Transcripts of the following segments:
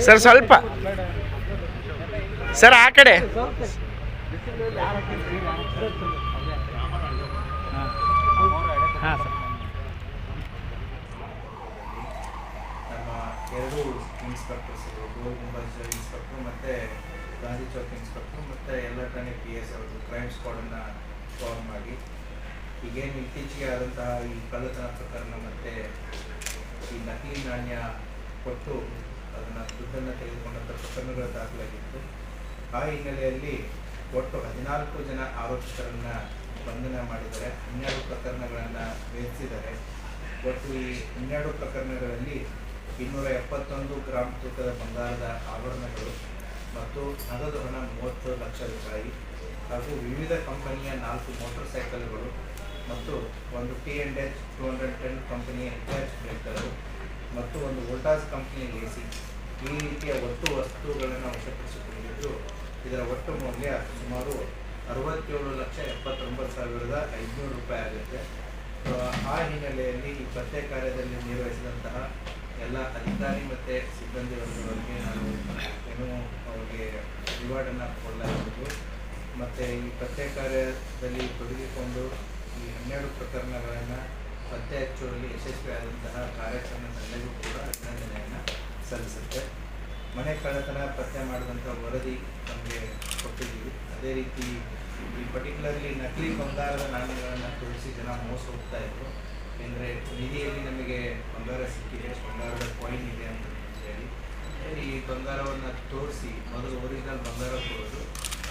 Sir ಸ್ವಲ್ಪ sir ಆ ಕಡೆ ನಮ್ಮ ಎರಡು ಇನ್ಸ್ಪೆಕ್ಟರ್ಸ್ ಗೋಲ್ ಗುಂಬಜ್ ಇನ್ಸ್ಪೆಕ್ಟ್ರು ಮತ್ತು ಗಾಂಧಿ ಚೌಕ್ ಇನ್ಸ್ಪೆಕ್ಟ್ರು ಮತ್ತು ಎಲ್ಲ ಠಾಣೆ PS ಅವರು ಕ್ರೈಮ್ ಸ್ಕ್ವಾಡನ್ನು ಫಾರ್ಮ್ ಮಾಡಿ ಈಗೇನು ಇತ್ತೀಚೆಗೆ ಆದಂತಹ ಈ ಕಳ್ಳತನ ಪ್ರಕರಣ ಮತ್ತು ಈ ನಕಲಿ ನಾಣ್ಯ ಕೊಟ್ಟು ಅದನ್ನು ದುಡ್ಡನ್ನು ತೆಗೆದುಕೊಂಡಂಥ ಪ್ರಕರಣಗಳು ದಾಖಲಾಗಿತ್ತು. ಆ ಹಿನ್ನೆಲೆಯಲ್ಲಿ ಒಟ್ಟು 14 ಜನ ಆರೋಪಿತರನ್ನು ಬಂಧನ ಮಾಡಿದ್ದಾರೆ. 12 ಪ್ರಕರಣಗಳನ್ನು ಭೇದಿಸಿದ್ದಾರೆ. ಒಟ್ಟು ಈ 12 ಪ್ರಕರಣಗಳಲ್ಲಿ 271 ಗ್ರಾಮ್ ತೂಕದ ಬಂಗಾರದ ಆಭರಣಗಳು ಮತ್ತು ನಗದು ಹಣ 30 ಲಕ್ಷ ರೂಪಾಯಿ ಹಾಗೂ ವಿವಿಧ ಕಂಪನಿಯ 4 ಮೋಟಾರ್ ಸೈಕಲ್ಗಳು ಮತ್ತು ಒಂದು T&H 210 ಕಂಪನಿಯ HH ಬ್ರೇಕರು ಮತ್ತು ಒಂದು ವೋಲ್ಟಾಸ್ ಕಂಪನಿಯ AC ಈ ರೀತಿಯ ಒಟ್ಟು ವಸ್ತುಗಳನ್ನು ವಶಪಡಿಸಿಕೊಂಡಿದ್ದು ಇದರ ಒಟ್ಟು ಮೌಲ್ಯ ಸುಮಾರು 67,79,500 ರೂಪಾಯಿ ಆಗುತ್ತೆ. ಆ ಹಿನ್ನೆಲೆಯಲ್ಲಿ ಈ ಪತ್ತೆ ಕಾರ್ಯದಲ್ಲಿ ನಿರ್ವಹಿಸಿದಂತಹ ಎಲ್ಲ ಅಧಿಕಾರಿ ಮತ್ತು ಸಿಬ್ಬಂದಿ ವರ್ಗಗಳಿಗೆ ನಾನು ಅವರಿಗೆ ರಿವಾರ್ಡನ್ನು ಕೊಡಲಾಗಿದ್ದು ಮತ್ತು ಈ ಪತ್ತೆ ಕಾರ್ಯದಲ್ಲಿ ತೊಡಗಿಕೊಂಡು ಈ 12 ಪ್ರಕರಣಗಳನ್ನು ಪತ್ತೆ ಹಚ್ಚುವಲ್ಲಿ ಯಶಸ್ವಿಯಾದಂತಹ ಕಾರ್ಯಾಚರಣೆ ತಂಡಗೂ ಕೂಡ ಅಭಿನಂದನೆಯನ್ನು ಸಲ್ಲಿಸುತ್ತೆ. ಮನೆ ಕಳ್ಳತನ ಪತ್ತೆ ಮಾಡಿದಂಥ ವರದಿ ನಮಗೆ ಕೊಟ್ಟಿದ್ದೀವಿ. ಅದೇ ರೀತಿ ಈ ಪರ್ಟಿಕ್ಯುಲರ್ಲಿ ನಕಲಿ ಬಂಗಾರದ ನಾಣ್ಯಗಳನ್ನು ತೋರಿಸಿ ಜನ ಮೋಸ ಹೋಗ್ತಾ ಇದ್ರು. ಏಕೆಂದರೆ ನಿಧಿಯಲ್ಲಿ ನಮಗೆ ಬಂಗಾರ ಸಿಕ್ಕಿದೆ, ಬಂಗಾರದ ಕಾಯಿನ್ ಇದೆ ಅಂತ ಹೇಳಿ ಈ ಬಂಗಾರವನ್ನು ತೋರಿಸಿ ಮೊದಲು ಒರಿಜಿನಲ್ ಬಂಗಾರ ಕೊಡೋದು,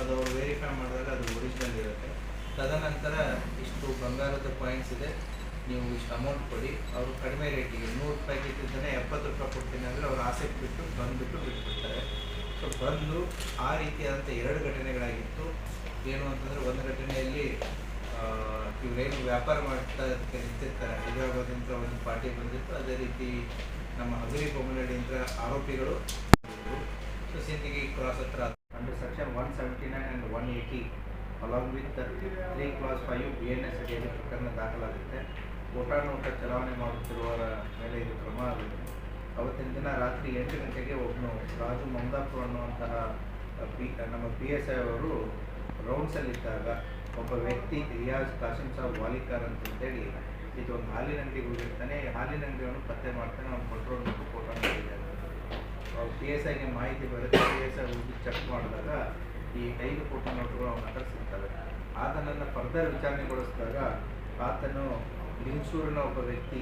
ಅದು ಅವರು ವೆರಿಫೈ ಮಾಡಿದಾಗ ಅದು ಒರಿಜಿನಲ್ ಇರುತ್ತೆ. ತದನಂತರ ಇಷ್ಟು ಬಂಗಾರದ ಕಾಯಿನ್ಸ್ ಇದೆ, ನೀವು ಇಷ್ಟು ಅಮೌಂಟ್ ಕೊಡಿ, ಅವರು ಕಡಿಮೆ ರೇಟಿಗೆ 100 ರೂಪಾಯಿಗೆ ಇದ್ದಿದ್ದಾನೆ 70 ರೂಪಾಯಿ ಕೊಡ್ತೀನಿ ಅಂದರೆ ಅವ್ರು ಆಸೆಗೆ ಬಿಟ್ಬಿಡ್ತಾರೆ. ಸೊ ಬಂದು ಆ ರೀತಿಯಾದಂಥ 2 ಘಟನೆಗಳಾಗಿತ್ತು. ಏನು ಅಂತಂದರೆ ಒಂದು ಘಟನೆಯಲ್ಲಿ ಇವರೇನು ವ್ಯಾಪಾರ ಮಾಡ್ತಾ ನಿಂತಿರ್ತಾರೆ, ಹೈದರಾಬಾದಿಂದ ಒಂದು ಪಾರ್ಟಿ ಬಂದಿತ್ತು. ಅದೇ ರೀತಿ ನಮ್ಮ ಹಗರಿ ಬೊಮ್ಮನಹಳ್ಳಿಯಿಂದ ಆರೋಪಿಗಳು ಸೊ ಸಿಂದಗಿ ಕ್ರಾಸ್ ಹತ್ರ under section 179 and 180 along with 3 Clause 5 BNS ಅಡಿಯಲ್ಲಿ ಪ್ರಕರಣ ದಾಖಲಾಗುತ್ತೆ. ಓಟಾನೋಟ ಚಲಾವಣೆ ಮಾಡುತ್ತಿರುವವರ ಮೇಲೆ ಇದು ಕ್ರಮ ಆಗುತ್ತೆ. ಅವತ್ತಿನ ದಿನ ರಾತ್ರಿ 8 ಗಂಟೆಗೆ ಒಬ್ಬನು ರಾಜು ಮಮದಾಪುರ ಅನ್ನುವಂತಹ ನಮ್ಮ PSI ಅವರು ರೌಂಡ್ಸಲ್ಲಿದ್ದಾಗ ಒಬ್ಬ ವ್ಯಕ್ತಿ ರಿಯಾಜ್ ಕಾಸಿಂ ಸಾಬ್ ವಾಲಿಕಾರ್ ಅಂತೇಳಿ ಇದು ಒಂದು ಹಾಲಿನ ಅಂಗಡಿಗೆ ಹೋಗಿರ್ತಾನೆ. ಹಾಲಿನ ಅಂಗಡಿಯನ್ನು ಪತ್ತೆ ಮಾಡ್ತಾನೆ. ಅವ್ನು ಕಂಟ್ರೋಲ್ ಬಿಟ್ಟು ಫೋಟೋ ಮಾಡಿದ್ದಾರೆ. ಅವ್ರು PSIಗೆ ಮಾಹಿತಿ ಬರುತ್ತೆ. PSI ಹೋಗಿ ಚೆಕ್ ಮಾಡಿದಾಗ ಈ 5 ಫೋಟೋ ನೋಟುಗಳು ಅವನ ಹತ್ರ ಸಿಗ್ತವೆ. ಆತನನ್ನು ಫರ್ದರ್ ವಿಚಾರಣೆಗೊಳಿಸಿದಾಗ ಆತನು ಲಿಂಗಸೂರಿನ ಒಬ್ಬ ವ್ಯಕ್ತಿ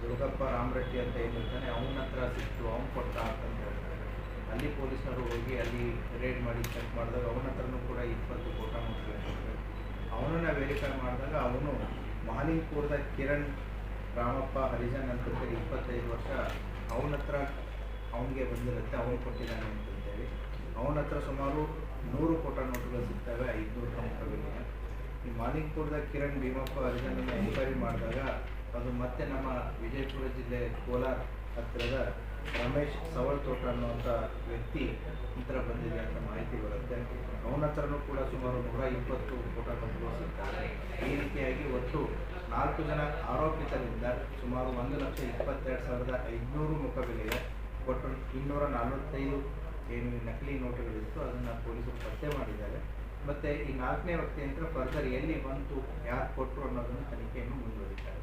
ದುರ್ಗಪ್ಪ ರಾಮರೆಡ್ಡಿ ಅಂತ ಏನಿರ್ತಾನೆ ಅವನ ಹತ್ರ ಸಿಕ್ತು, ಅವ್ನು ಕೊಟ್ಟ ಅಂತಂತ ಹೇಳ್ತಾರೆ. ಅಲ್ಲಿ ಪೊಲೀಸ್ನವರು ಹೋಗಿ ಅಲ್ಲಿ ರೇಡ್ ಮಾಡಿ ಚೆಕ್ ಮಾಡಿದಾಗ ಅವನ ಹತ್ರನೂ ಕೂಡ 20 ಫೋಟೋ ನೋಟ್ಗಳು ಕೊಟ್ಟರು. ಅವನನ್ನು ವೆರಿಫೈ ಮಾಡಿದಾಗ ಅವನು ಮಹಾಲಿಂಗಪುರದ ಕಿರಣ್ ರಾಮಪ್ಪ ಹರಿಜನ್ ಅಂತಂತೇಳಿ 25 ವರ್ಷ ಅವನ ಹತ್ರ ಅವನಿಗೆ ಬಂದಿರುತ್ತೆ, ಅವನು ಕೊಟ್ಟಿದ್ದಾನೆ ಅಂತಂತೇಳಿ. ಅವನ ಹತ್ರ ಸುಮಾರು 100 ಫೋಟೋ ನೋಟುಗಳು ಸಿಗ್ತವೆ 500 ಪ್ರಮುಖಗಳಿಗೆ. ಈ ಮಾಲಿಂಗಪುರದ ಕಿರಣ್ ಭೀಮಪ್ಪ ಹರಿಜನನ್ನು ಎನ್ಕ್ವೈರಿ ಮಾಡಿದಾಗ ಅದು ಮತ್ತೆ ನಮ್ಮ ವಿಜಯಪುರ ಜಿಲ್ಲೆ ಕೋಲಾರ ಹತ್ತಿರದ ರಮೇಶ್ ಸವಳ್ತೋಟ ಅನ್ನುವಂಥ ವ್ಯಕ್ತಿ ಈ ಥರ ಬಂದಿದೆ ಅಂತ ಮಾಹಿತಿ ಬರುತ್ತೆ. ಅವನ ಹತ್ರನೂ ಕೂಡ ಸುಮಾರು 120 ಫೋಟೋ ನೋಟುಗಳು ಸಿಗ್ತವೆ. ಈ ರೀತಿಯಾಗಿ ಒಟ್ಟು 4 ಜನ ಆರೋಪಿತರಿಂದ ಸುಮಾರು 1,22,500 ಮುಖಬೆಲೆಯ ಒಟ್ಟು 245 ಏನು ನಕಲಿ ನೋಟುಗಳಿತ್ತು ಅದನ್ನು ಪೊಲೀಸರು ಪತ್ತೆ ಮಾಡಿದ್ದಾರೆ. ಮತ್ತು ಈ 4ನೇ ವ್ಯಕ್ತಿ ಅಂತ ಫರ್ದರ್ ಎಲ್ಲಿ ಬಂತು, ಯಾರು ಕೊಟ್ಟರು ಅನ್ನೋದನ್ನು ತನಿಖೆಯನ್ನು ಮುಂದುವರಿತಾರೆ.